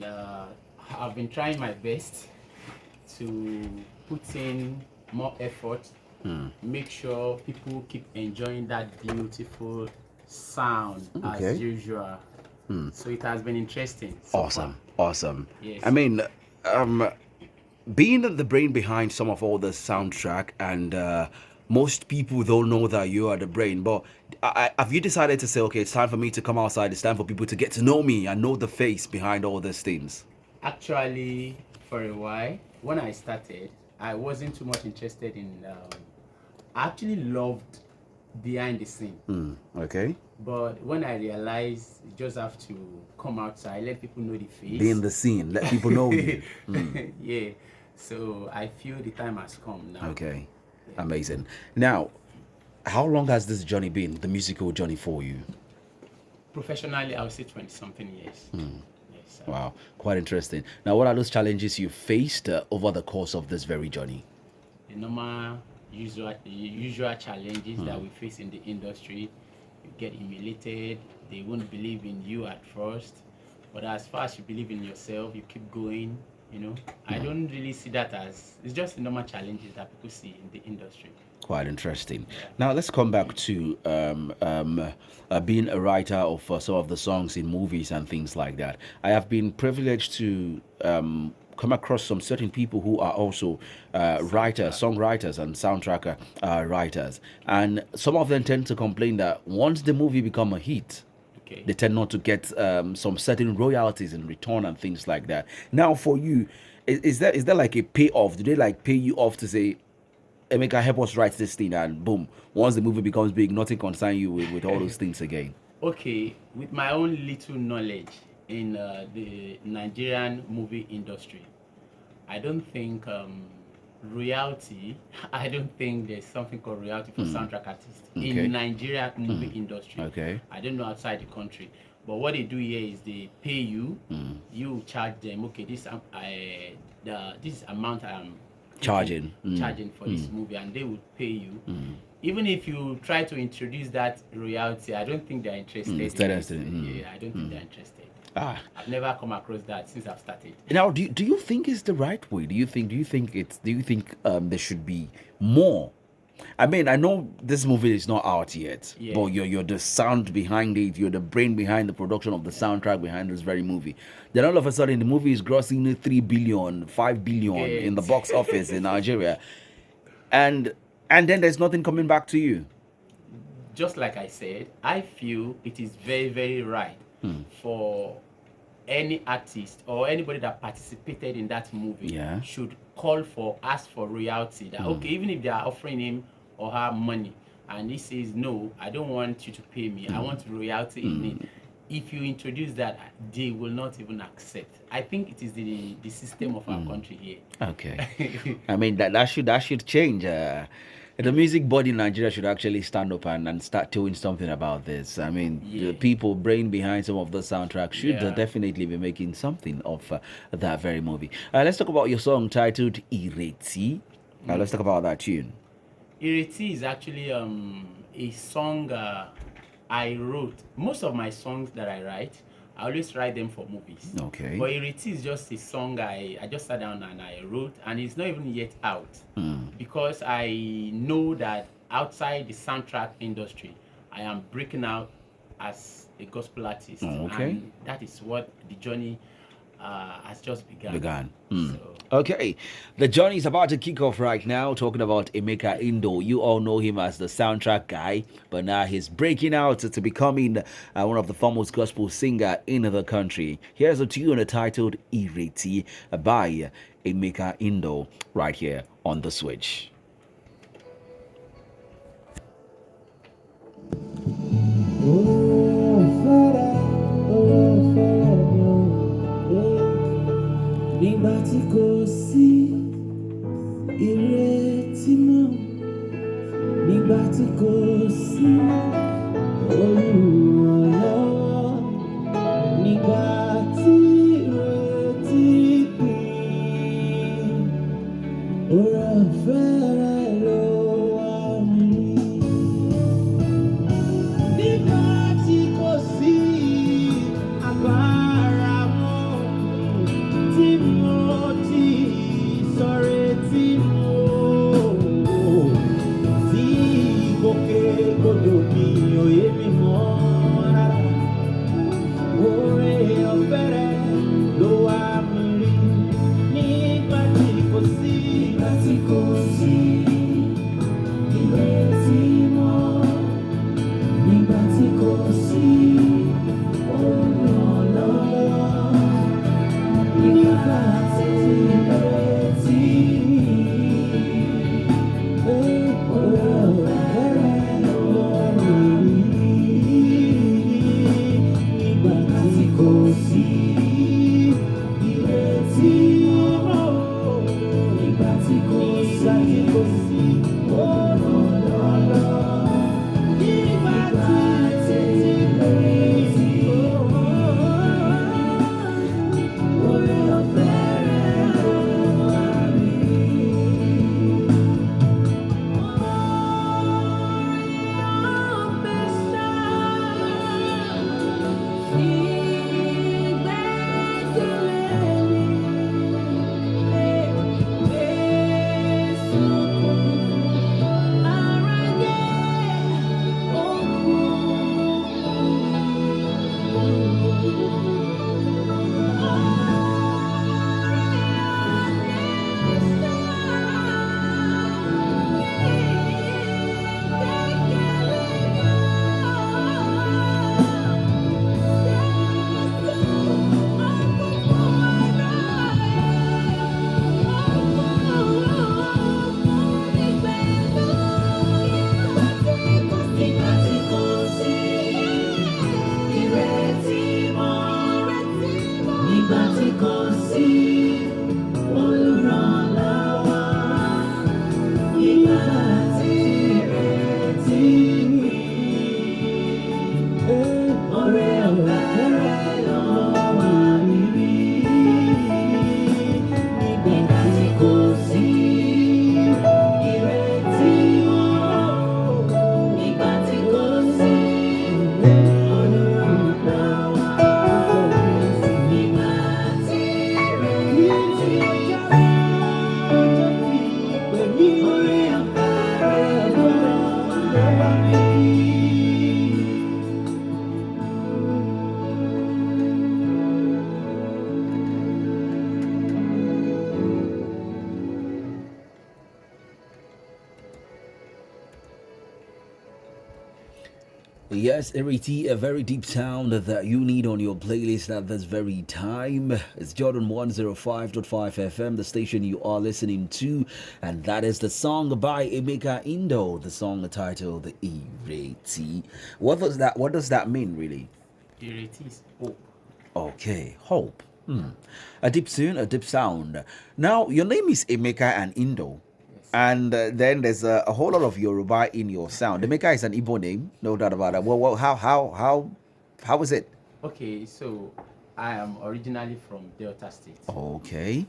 uh, I've been trying my best to put in more effort, make sure people keep enjoying that beautiful sound as Okay. usual. So it has been interesting so far. Awesome. I Yes. mean, um, being the brain behind some of all the soundtrack, and most people don't know that you are the brain. But have you decided to say, okay, it's time for me to come outside? It's time for people to get to know me and know the face behind all these things. Actually, for a while, when I started, I wasn't too much interested in. I actually loved behind the scene. Okay. But when I realized you just have to come outside, let people know the Be in face. the scene. Let people know you. Yeah. So I feel the time has come now. Okay. Yeah. Amazing. Now, how long has this journey been, the musical journey for you? Professionally, I would say 20 something years. Yes. Wow, quite interesting. Now, what are those challenges you faced over the course of this very journey? The normal usual challenges that we face in the industry. You get humiliated, they won't believe in you at first, but as far as you believe in yourself, you keep going. I don't really see that as, it's just the normal challenges that people see in the industry. Quite interesting. Yeah. Now, let's come back to being a writer of some of the songs in movies and things like that. I have been privileged to come across some certain people who are also writers, songwriters, and soundtrack writers. And some of them tend to complain that once the movie become a hit, Okay. they tend not to get some certain royalties in return and things like that. Now, for you, is there like a payoff? Do they like pay you off to say, Emeka, help us write this thing, and boom, once the movie becomes big, nothing concern you with all those things again? Okay, with my own little knowledge in the Nigerian movie industry, I don't think royalty. I don't think there's something called royalty for soundtrack artists Okay. in Nigeria movie industry. Okay. I don't know outside the country, but what they do here is they pay you. You charge them. Okay, this amount I'm charging for this movie, and they would pay you. Even if you try to introduce that royalty, I don't think they're interested. Yeah, I don't think they're interested. I've never come across that since I've started. Now, do you think it's the right way? Do you think there should be more? I mean, I know this movie is not out yet, Yeah. but you're the sound behind it. You're the brain behind the production of the soundtrack behind this very movie. Then all of a sudden, the movie is grossing 3 billion, 5 billion in the box office in Nigeria, and then there's nothing coming back to you. Just like I said, I feel it is very, very right for any artist or anybody that participated in that movie Yeah. should ask for royalty. That okay, even if they are offering him or her money, and he says no, I don't want you to pay me. I want royalty in it. If you introduce that, they will not even accept. I think it is the system of our country here. Okay. I mean that should change. The music body in Nigeria should actually stand up and start doing something about this. I mean, the Yeah. people brain behind some of the soundtracks should Yeah. definitely be making something of that very movie. Let's talk about your song titled Ireti. Let's talk about that tune. Ireti is actually a song I wrote. Most of my songs that I write, I always write them for movies. Okay. But Ireti is just a song I just sat down and I wrote, and it's not even yet out. Because I know that outside the soundtrack industry, I am breaking out as a gospel artist. Okay. And that is what the journey has just begun. So, Okay, the journey is about to kick off right now. Talking about Emeka Indo, you all know him as the soundtrack guy, but now he's breaking out to becoming one of the foremost gospel singer in the country. Here's a tune titled Ireti by Emeka Indo right here on the Switch. Nígbà tí kò sí ìrètí mọ́, nígbà tí kò sí olùrànlọ́wọ́, nígbà tí ìrètí pin, oore ọ̀fẹ́ rẹ ló wà mí. Nígbà tí kò sí agbára mọ́. kò sí olùrànlọ́wọ́ nígbà tí ìrètí mi. Oore ọ̀fẹ́ rẹ̀ ló wà mí rí. Nígbà tí kò sí ìrètí mọ́, nígbà tí kò sí olùrànlọ́wọ́, nígbà tí ìrètí mi. Oore ọ̀fẹ́ rẹ̀ ló wà mí rí. Yes, Eriti, a very deep sound that you need on your playlist at this very time. It's Jordan 105.5 FM, the station you are listening to, and that is the song by Emeka Indo, the song titled Eriti. What does that mean, really? Ireti is hope. Okay, hope. A deep tune, a deep sound. Now, your name is Emeka and Indo. Yes. And then there's a whole lot of Yoruba in your sound. Emeka is an Igbo name, no doubt about that. Well, how is it? Okay, so I am originally from Delta State, Okay.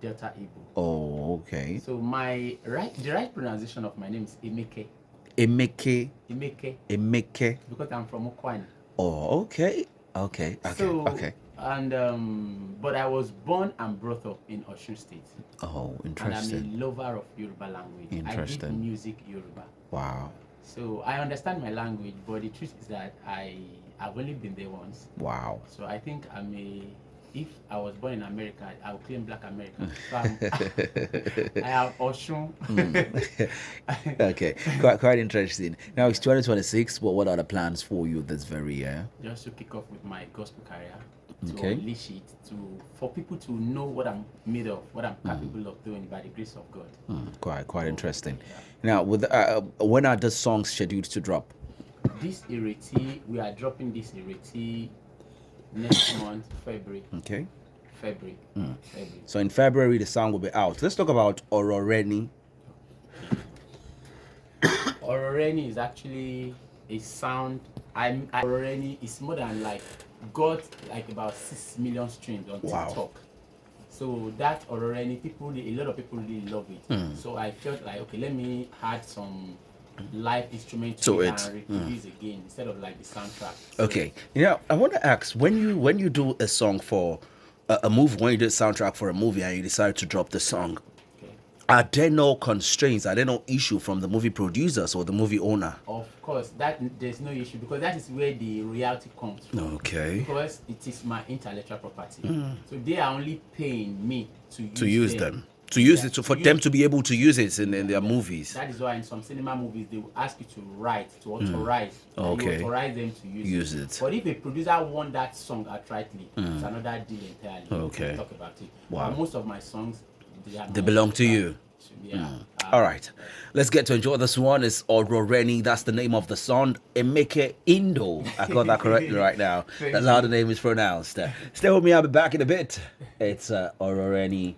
Delta Igbo. Oh, okay. So the right pronunciation of my name is Emeke. Emeke, Emeke, Emeke. because I'm from Okwani. Oh, okay. Okay. So, Okay. And but I was born and brought up in Osun State, Oh, and interesting. I'm a lover of Yoruba language. I did Interesting. music Yoruba, Wow. so I understand my language. But the truth is that I've only been there once. Wow. So I think if I was born in America, I would claim Black American. So I have Osun. Okay. Quite interesting. Now it's 2026. What are the plans for you this very year? Just to kick off with my gospel career, to Okay. unleash it, for people to know what I'm made of, what I'm capable of doing by the grace of God. Quite interesting. Now, when are the songs scheduled to drop? This Ireti, we are dropping this Ireti next month, February. Okay. February. So in February the song will be out. Let's talk about Ororeni. Ororeni is actually a sound. Ororeni is more than like got like about 6 million streams on Wow. TikTok. So that Ororeni, a lot of people really love it. So I felt like, okay, let me add some live instrument To to it. it and reproduce again instead of like the soundtrack. So, Okay. I want to ask, when you do a song for a movie, when you do a soundtrack for a movie and you decide to drop the song, okay. are there no constraints? Are there no issue from the movie producers or the movie owner? Of course, that there's no issue because that is where the royalty comes from. Okay. Because it is my intellectual property. So they are only paying me to use them. To use it for them to be able to use it in their movies. That is why in some cinema movies they will ask you to write, to authorize. And Okay. you authorize them to use it. But if a producer want that song outrightly, it's another deal entirely. Okay. We'll talk about it. Wow. But most of my songs, They belong to you. Yeah. All right, let's get to enjoy this one. It's Ororeni. That's the name of the song. Emeke Indo. I got that correctly right now. Thank That's how the name is pronounced. Stay with me. I'll be back in a bit. It's Ororeni.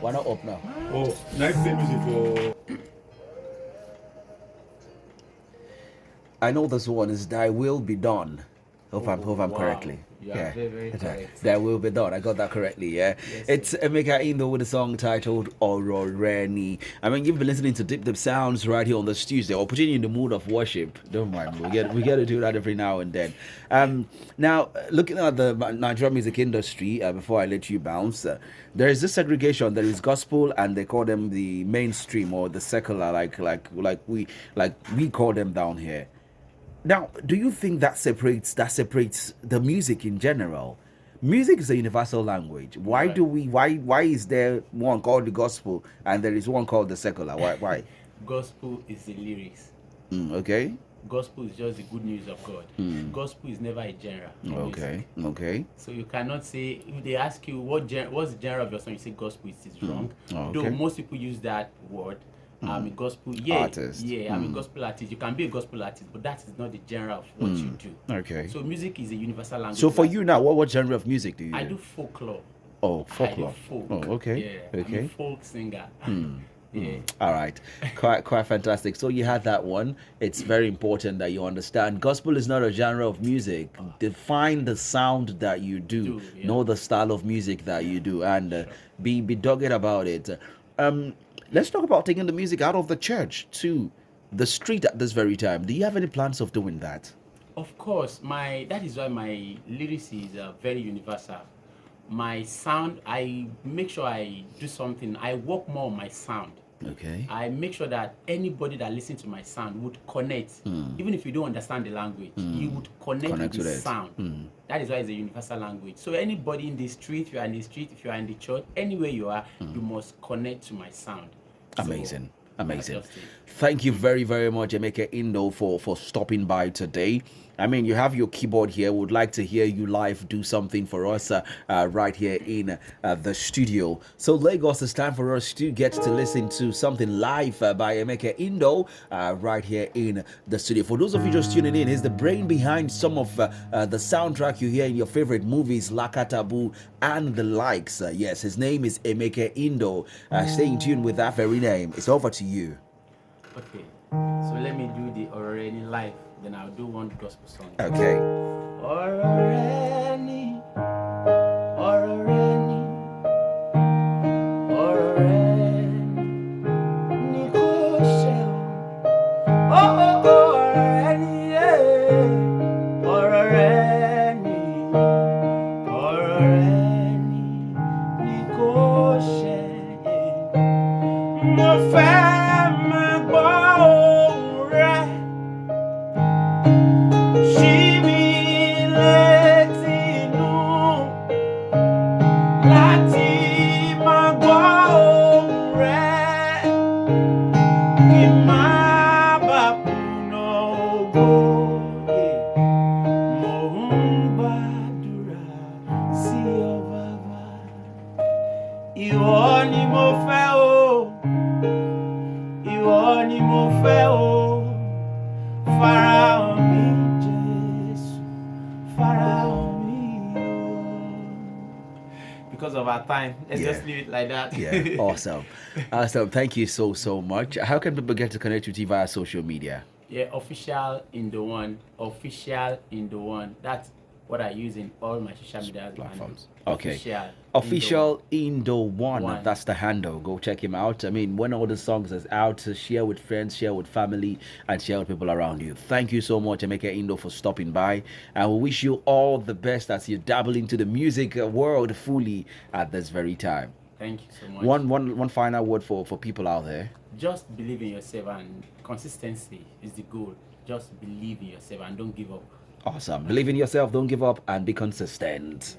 Why not up now? Oh, nice play music for. I know this one is Thy Will Be Done. Hope I'm wow. correctly. Yeah, very correct. That will be done. I got that correctly, yeah. Yes, It's Emeka Indo with a song titled Ororeni. I mean, you've been listening to Deep Sounds right here on this Tuesday, or putting you in the mood of worship. Don't mind, we get to do that every now and then. Now, looking at the Nigerian music industry, before I let you bounce, there is this segregation. There is gospel, and they call them the mainstream or the secular, like we call them down here. Now, do you think that separates the music in general? Music is a universal language. Why Right. do we why is there one called the gospel and there is one called the secular? Why? Gospel is the lyrics. Okay. Gospel is just the good news of God. Gospel is never a genre. in Okay. music. Okay. So you cannot say, if they ask you what's the genre of your song, you say gospel, it is wrong. Oh, Though okay. most people use that word. I'm a gospel Artist. Yeah, I'm a gospel artist. You can be a gospel artist, but that is not the genre of what you do. Okay. So music is a universal language. So for That's- you now, what genre of music do you I do? do folklore. Oh, folklore. I do folk. Oh, okay. Yeah, Okay. I'm a folk singer. Yeah. All right, quite fantastic. So you had that one. It's very important that you understand. Gospel is not a genre of music. Define the sound that you do. yeah. Know the style of music that you do, and be dogged about it. Let's talk about taking the music out of the church to the street at this very time. Do you have any plans of doing that? Of course, that is why my lyrics is very universal. My sound, I make sure I do something. I work more on my sound. Okay. I make sure that anybody that listens to my sound would connect, even if you don't understand the language, you would connect with with the it. sound. That is why it's a universal language. So anybody in the street, if you are in the street, if you are in the church, anywhere you are, you must connect to my sound. So, Amazing. Amazing. that's just it. Thank you very, very much, Emeka Indo, for stopping by today. I mean, you have your keyboard here. Would like to hear you live do something for us right here in the studio. So Lagos, it's time for us to get to listen to something live by Emeka Indo right here in the studio. For those of you just tuning in, he's the brain behind some of the soundtrack you hear in your favorite movies, Lakatabu and the likes. Yes, his name is Emeka Indo. Stay in tune with that very name. It's over to you. Okay, so let me do the Ororeni live, then I'll do one gospel song. Okay. Ororeni, Ororeni, Ororeni, Nikoshe. Oh, Ororeni, yeah. Ororeni, Ororeni, Nikoshe. Mo fẹ́ máa gbọ́ ohùn rẹ. Ṣí mi létí inú láti máa gbọ́ ohùn rẹ. Kí n má bàa kùnà ògo. Mo ń gbàdúrà sí ọ bàbá. Ìwọ ni mo fẹ́ o. Ìwọ ni mo fẹ́ o. Farahàn mi Jésù, farahàn mi o. Because of our time, let's just leave it like that. Yeah, awesome. Awesome. Thank you so much. How can people get to connect with you via social media? Yeah, official in the one. That's what I use in all my social media Platforms. handles. Okay. Official Official Indo One. One. That's the handle. Go check him out. I mean, when all the songs is out, to share with friends, share with family, and share with people around you. Thank you so much, Emeka Indo, for stopping by. And we wish you all the best as you dabble into the music world fully at this very time. Thank you so much. One final word for people out there. Just believe in yourself, and consistency is the goal. Just believe in yourself and don't give up. Awesome. Believe in yourself, don't give up, and be consistent.